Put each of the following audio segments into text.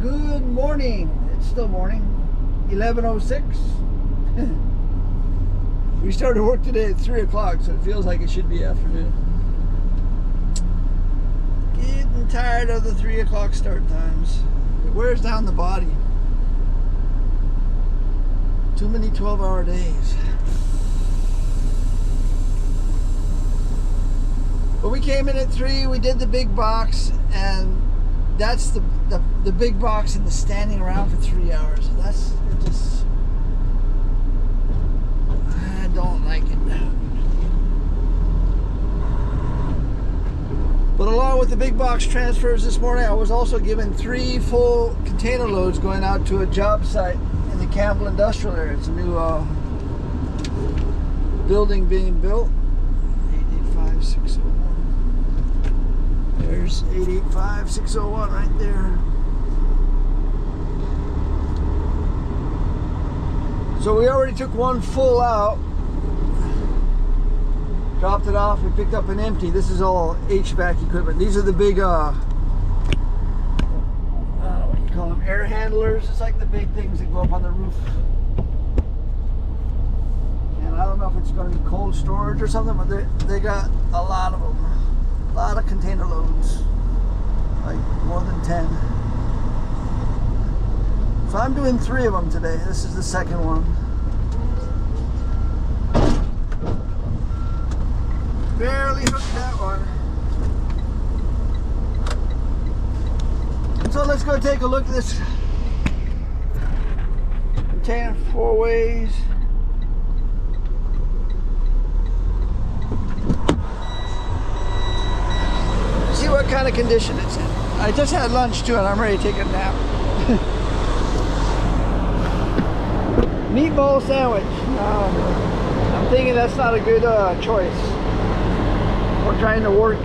Good morning. It's still morning. 11:06. We started work today at 3 o'clock, so it feels like it should be afternoon. Getting tired of the 3 o'clock start times. It wears down the body. Too many 12-hour days. But we came in at 3, we did the big box, and that's the big box and the standing around for 3 hours. That's just, I don't like it. But along with the big box transfers this morning, I was also given 3 full container loads going out to a job site in the Campbell Industrial area. It's a new building being built. 885601. There's 885601 right there. So we already took one full out, dropped it off, we picked up an empty. This is all HVAC equipment. These are the big, I don't know what you call them, air handlers. It's like the big things that go up on the roof. And I don't know if it's going to be cold storage or something, but they got a lot of them. A lot of container loads, like more than 10. So I'm doing 3 of them today. This is the second one. Barely hooked that one. So let's go take a look at this container 4 ways. See what kind of condition it's in. I just had lunch too, and I'm ready to take a nap. Meatball sandwich. I'm thinking that's not a good choice. We're trying to work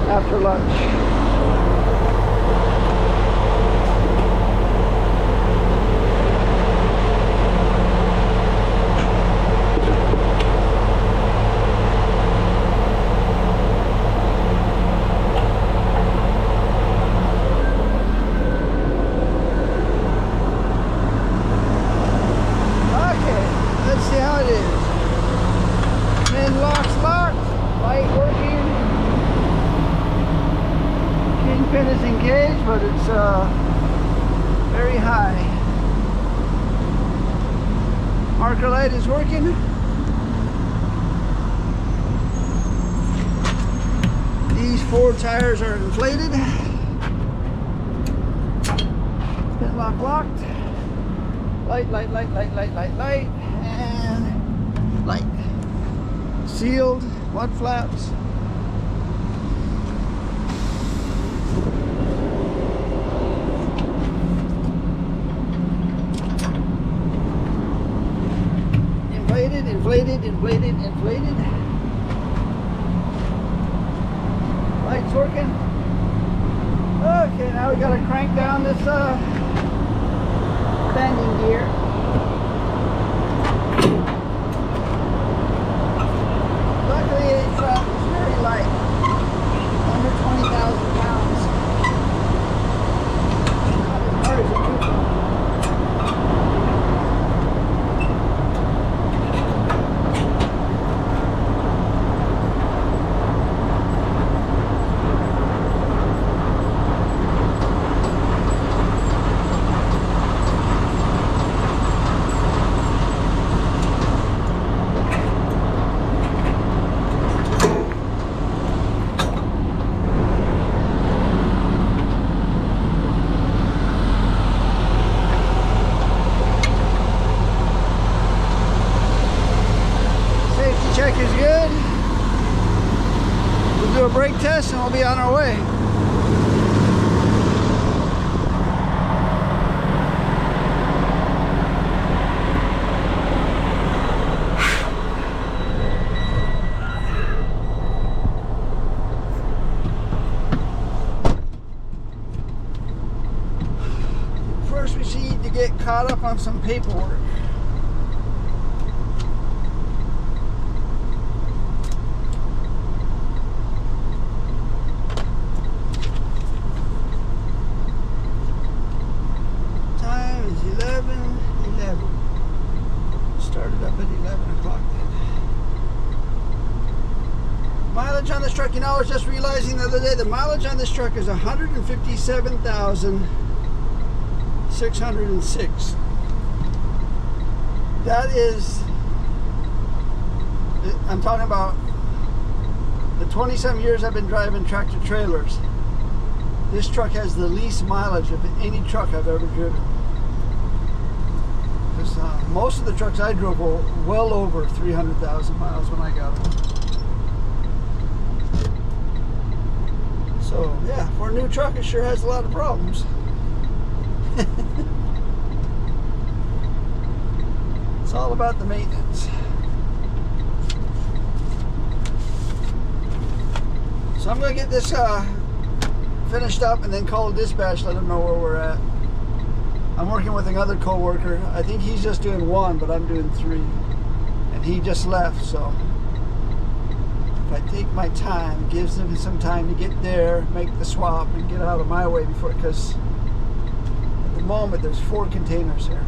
after lunch. Pin is engaged, but it's very high. Marker light is working. These 4 tires are inflated. Spin lock locked. Light, and light. Sealed. Mud flaps. Inflated. Lights working. Okay, now we gotta crank down this landing gear. Luckily it's very light, under 20,000 pounds. Not as hard as it could be. do a brake test and we'll be on our way. First we need to get caught up on some paperwork. Started up at 11 o'clock then. Mileage on this truck, you know, I was just realizing the other day, the mileage on this truck is 157,606. That is, I'm talking about the 20-some years I've been driving tractor trailers. This truck has the least mileage of any truck I've ever driven. Most of the trucks I drove were well over 300,000 miles when I got them. So yeah, for a new truck it sure has a lot of problems. It's all about the maintenance. So I'm going to get this finished up and then call dispatch, let them know where we're at. I'm working with another co-worker. I think he's just doing one, but I'm doing three. And he just left, so if I take my time, it gives him some time to get there, make the swap, and get out of my way before, because at the moment there's 4 containers here.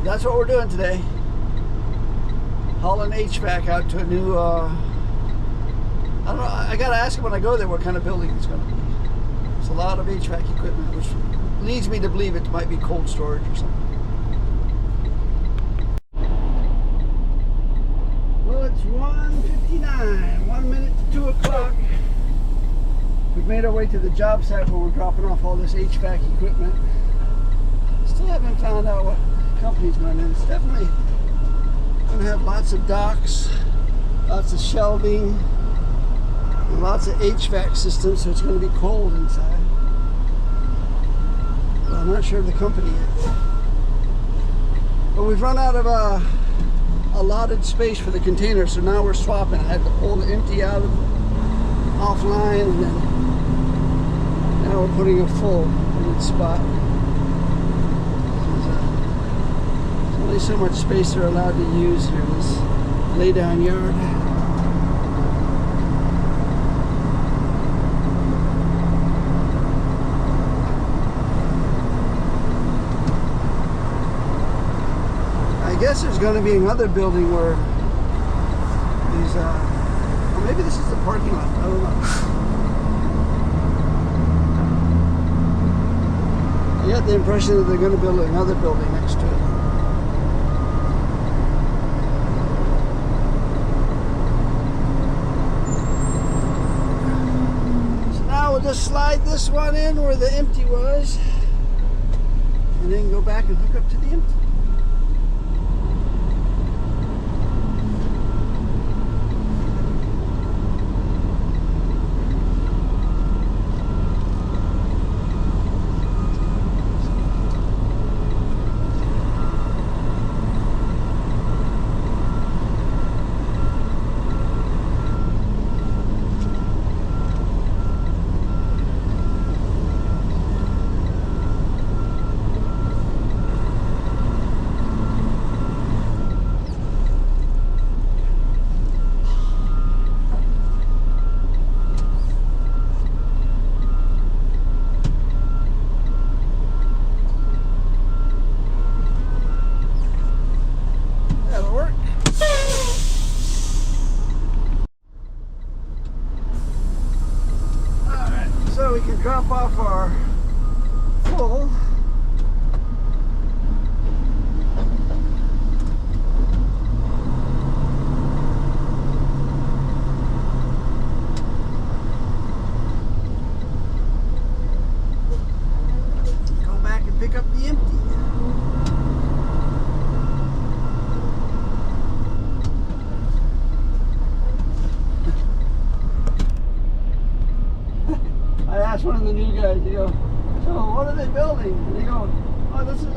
That's what we're doing today. Hauling HVAC out to a new, I don't know, I gotta ask him when I go there what kind of building it's gonna be. There's a lot of HVAC equipment, which leads me to believe it might be cold storage or something. Well, it's 1:59, 1 minute to 2 o'clock. We've made our way to the job site where we're dropping off all this HVAC equipment. Still haven't found out what company's going in. It's definitely going to have lots of docks, lots of shelving, and lots of HVAC systems, so it's going to be cold inside. I'm not sure of the company yet. But we've run out of allotted space for the container, so now we're swapping. I had to pull the empty out of offline, and then now we're putting a full in its spot. There's only so much space they're allowed to use here in this lay down yard. I guess there's going to be another building where these, or maybe this is the parking lot, I don't know. I get the impression that they're going to build another building next to it. So now we'll just slide this one in where the empty was, and then go back and hook up to the empty. We can drop off our full. Go back and pick up the empty. asked one of the new guys, you go, so what are they building? And they go, oh, this is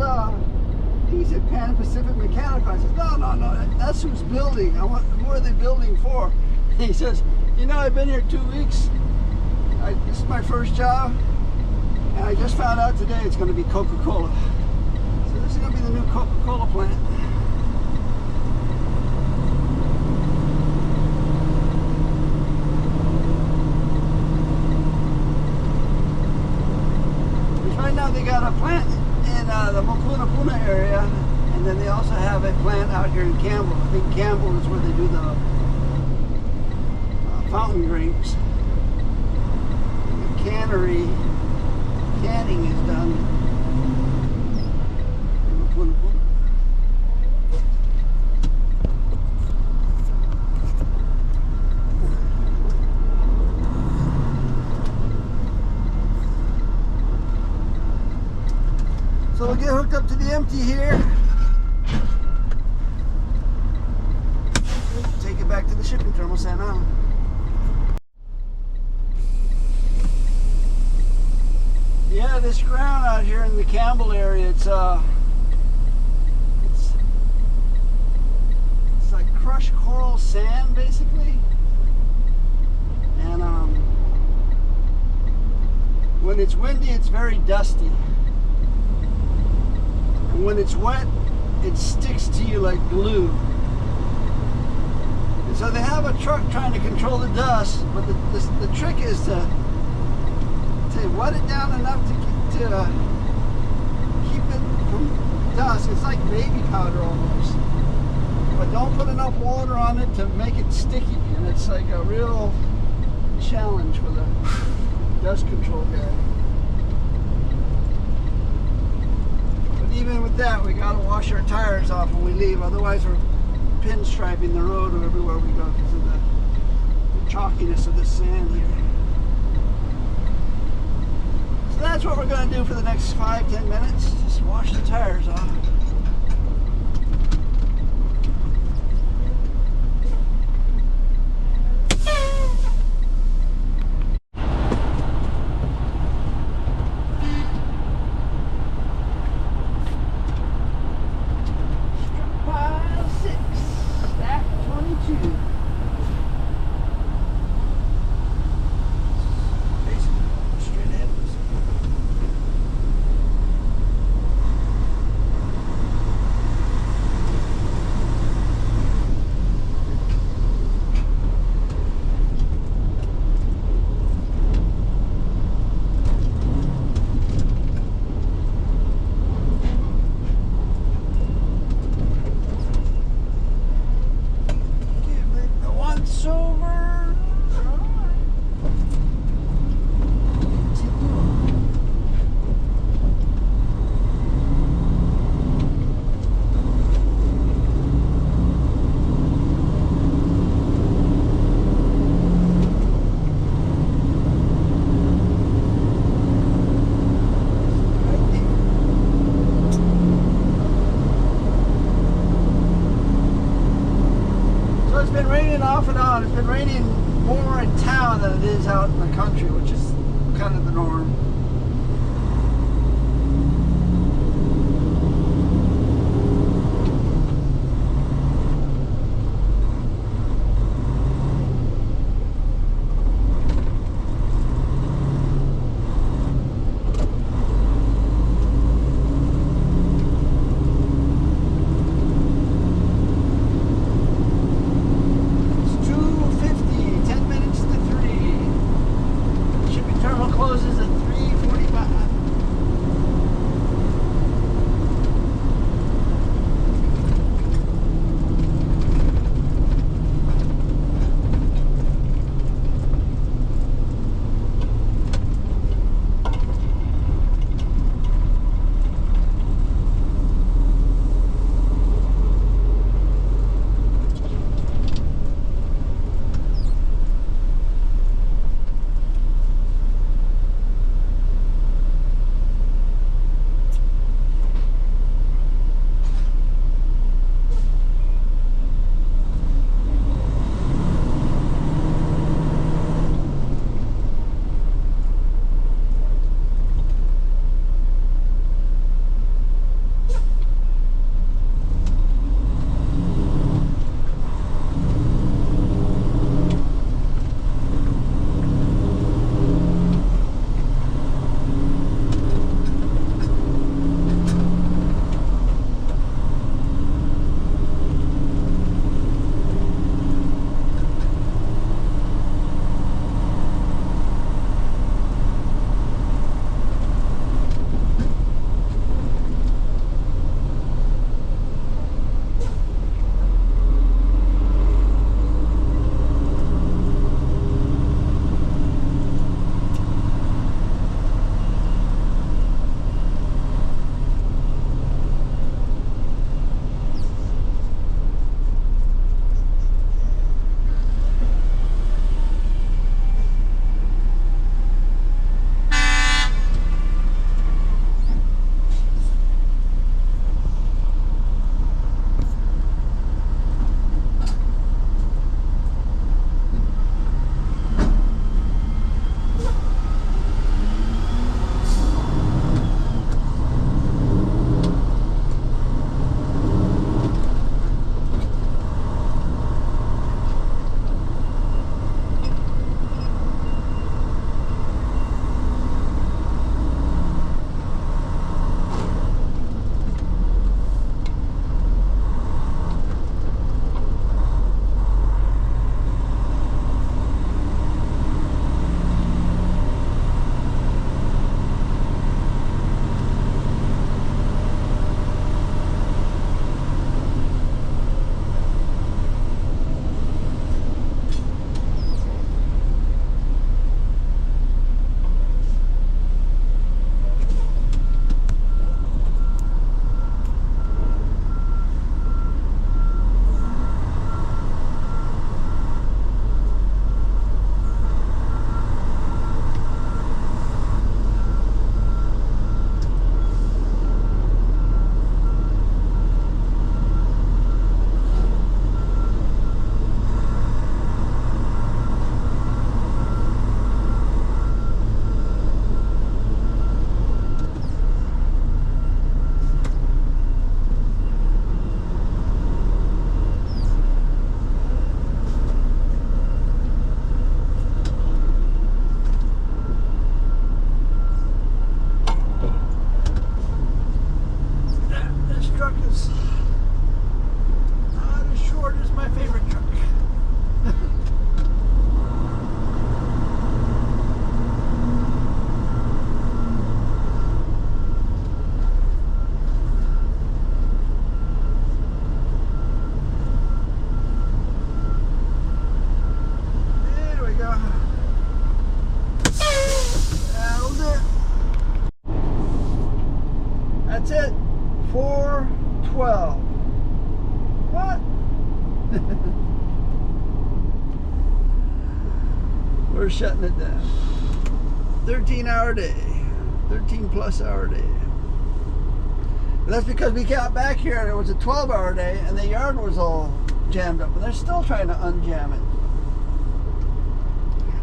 he said Pan Pacific Mechanical. I said, no, that's who's building. Who are they building for? And he says, you know, I've been here 2 weeks. This is my first job, and I just found out today it's going to be Coca-Cola. So this is going to be the new Coca-Cola plant. Right now they got a plant in the Mapuna area, and then they also have a plant out here in Campbell. I think Campbell is where they do the fountain drinks. The canning is done in Mapuna. So we'll get hooked up to the empty here. Take it back to the shipping terminal, Santa Ana. Yeah, this ground out here in the Campbell area, it's like crushed coral sand, basically. And when it's windy, it's very dusty. And when it's wet, it sticks to you like glue. And so they have a truck trying to control the dust, but the trick is to wet it down enough to keep it from dust. It's like baby powder almost. But don't put enough water on it to make it sticky. And it's like a real challenge for the dust control guy. Even with that, we gotta wash our tires off when we leave, otherwise we're pinstriping the road everywhere we go because of the chalkiness of the sand here. So that's what we're gonna do for the next 5-10 minutes, just wash the tires off. Off and on. It's been raining more in town than it is out in the country, which is kind of the norm. Closes at 3:50. we're shutting it down. 13-hour day. 13-plus-hour day. But that's because we got back here and it was a 12-hour day and the yard was all jammed up. And they're still trying to unjam it.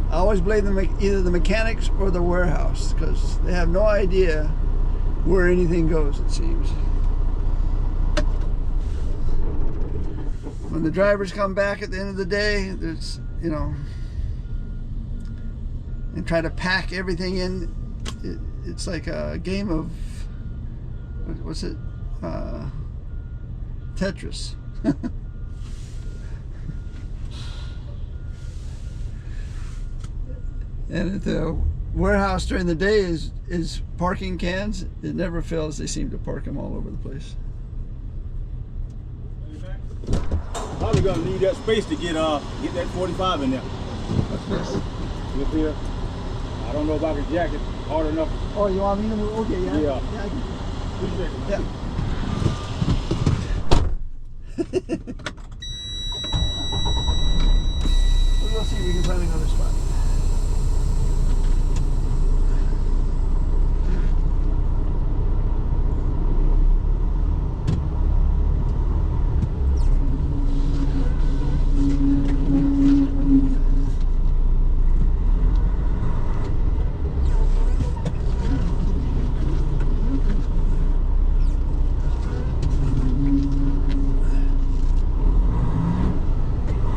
I always blame either the mechanics or the warehouse because they have no idea where anything goes, it seems. When the drivers come back at the end of the day, there's, you know, and try to pack everything in, it's like a game of, what's it? Tetris. And at the warehouse during the day is parking cans. It never fails. They seem to park them all over the place. Probably gonna need that space to get that 45 in there. What's this? Up here. I don't know about the jacket. Hard enough. Oh, you want me to move? Okay, yeah. Yeah. Yeah, I can. Yeah. We'll go see if we can find another spot.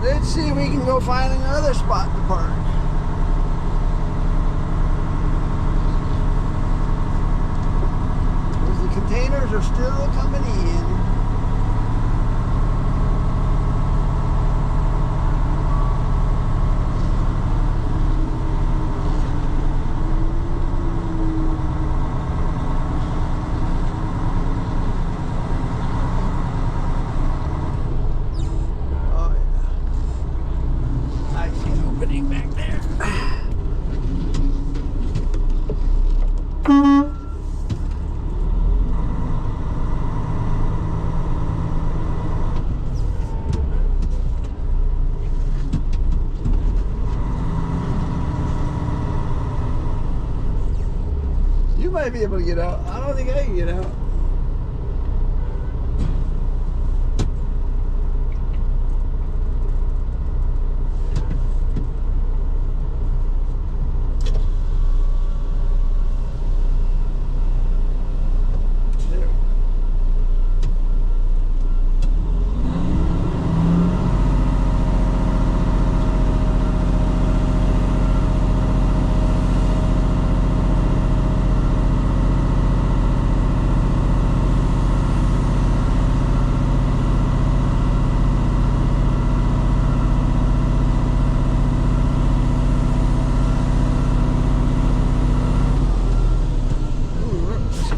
Let's see if we can go find another spot to park. Because the containers are still coming in. Back there. You might be able to get out. I don't think I can get out.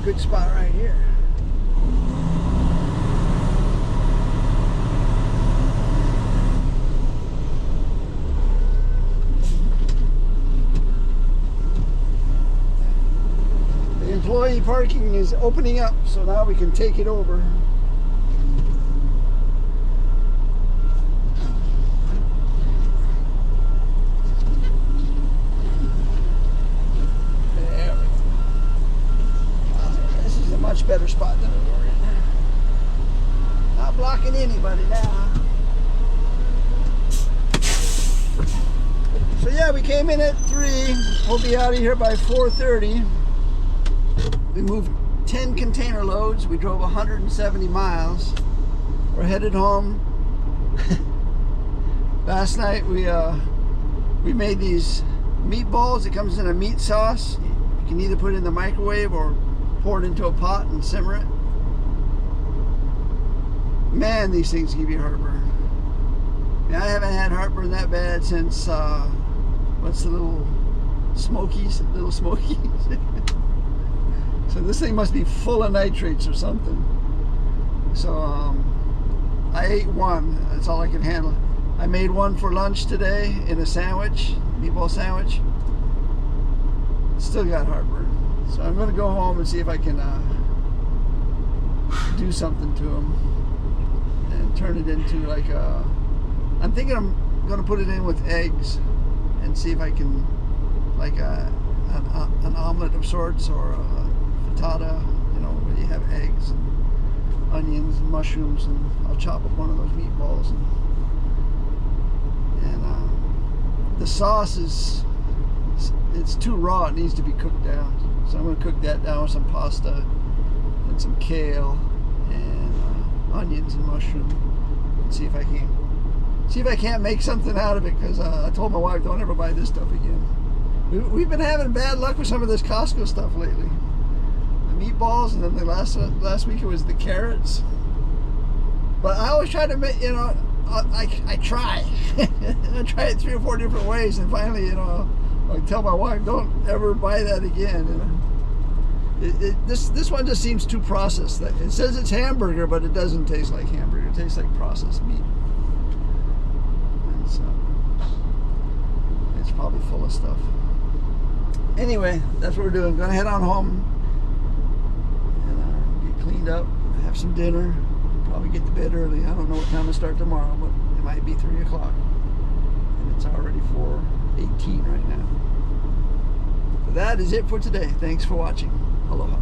Good spot right here. The employee parking is opening up, so now we can take it over. Much better spot than we were in. Not blocking anybody now. So yeah, we came in at 3. We'll be out of here by 4:30. We moved 10 container loads. We drove 170 miles. We're headed home. Last night we made these meatballs. It comes in a meat sauce. You can either put it in the microwave or pour it into a pot and simmer it. Man, these things give you heartburn. Yeah, I haven't had heartburn that bad since what's the little Smokies? Little Smokies. So this thing must be full of nitrates or something. So I ate one. That's all I could handle. I made one for lunch today in a sandwich, meatball sandwich. Still got heartburn. So I'm going to go home and see if I can do something to them and turn it into like a... I'm thinking I'm going to put it in with eggs and see if I can, like an omelet of sorts, or a frittata, you know, where you have eggs and onions and mushrooms, and I'll chop up one of those meatballs, and the sauce it's too raw. It needs to be cooked down, so I'm going to cook that down with some pasta and some kale and onions and mushroom, and see if I can't make something out of it, because I told my wife, don't ever buy this stuff again. We've been having bad luck with some of this Costco stuff lately. The meatballs, and then the last week it was the carrots. But I always try to make, you know, I try. I try it 3 or 4 different ways, and finally, you know, I tell my wife, don't ever buy that again. You know? This one just seems too processed. It says it's hamburger, but it doesn't taste like hamburger. It tastes like processed meat. And so it's probably full of stuff. Anyway, that's what we're doing. Gonna head on home and get cleaned up, have some dinner, probably get to bed early. I don't know what time to start tomorrow, but it might be 3 o'clock. And it's already 4:18 right now. But that is it for today. Thanks for watching. Aloha.